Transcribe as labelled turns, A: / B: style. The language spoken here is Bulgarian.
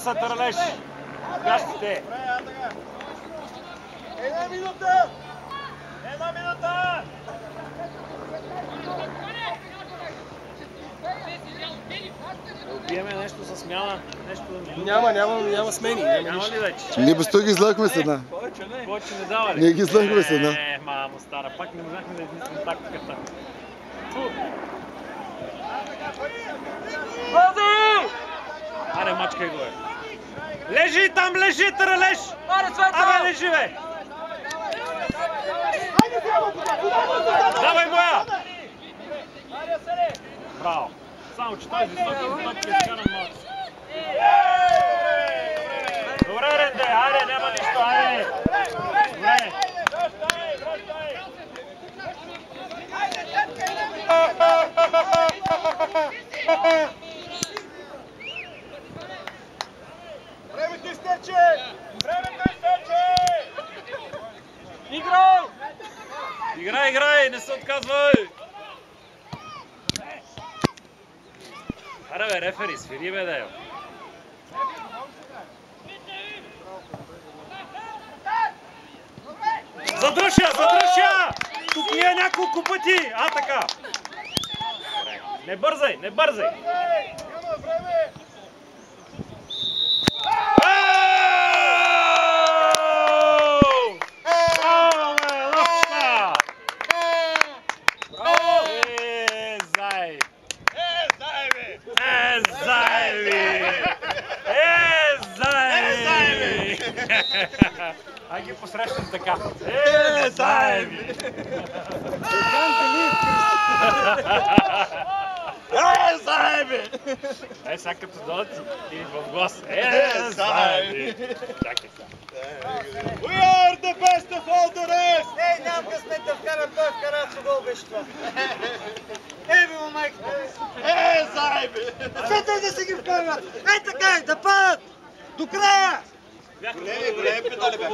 A: са Търнеш. Гащите.
B: Една минута! Една минута!
A: Да убиеме нещо за смяна. Нещо...
C: Няма смени.
A: Няма ли вече?
D: Ние без той ги излъхме с една.
A: Повече не дава ли?
D: Ние ги излъхме с една.
A: Мамо стара, пак не можахме да измислим тактиката.
B: Бъди!
A: Аре, мачкай го, Лежи там, лежи, Търнеш! Абе, лежи, бе! Давай моя! Браво! Само, че той високи топки е сканан малко. Добре, Ренде, айде, няма нищо, айде! Добре!
B: Времето изтече! Времето изтече! Играй!
A: Играй, играй, не се отказвай! Аре бе, рефери, свири бе, да. Задръж я! Тук ни е няколко пъти! А, така! Не бързай, не бързай!
B: Няма време!
A: Браво, бе, лъпчета! Браво! Зай! Заеви! Ай ги посрещам така. Заеви! Заеви! Сега като дойдат и в глас. Заеви! Чакай сега.
B: We are the best of all the rest! Ей, нямам късмет да вкарам, той вкара с гол беше това. Ей, бе, майка! Заеби! Сетър да си ги вкарват! Ей така, да падат! До края!
A: Големи педали бе.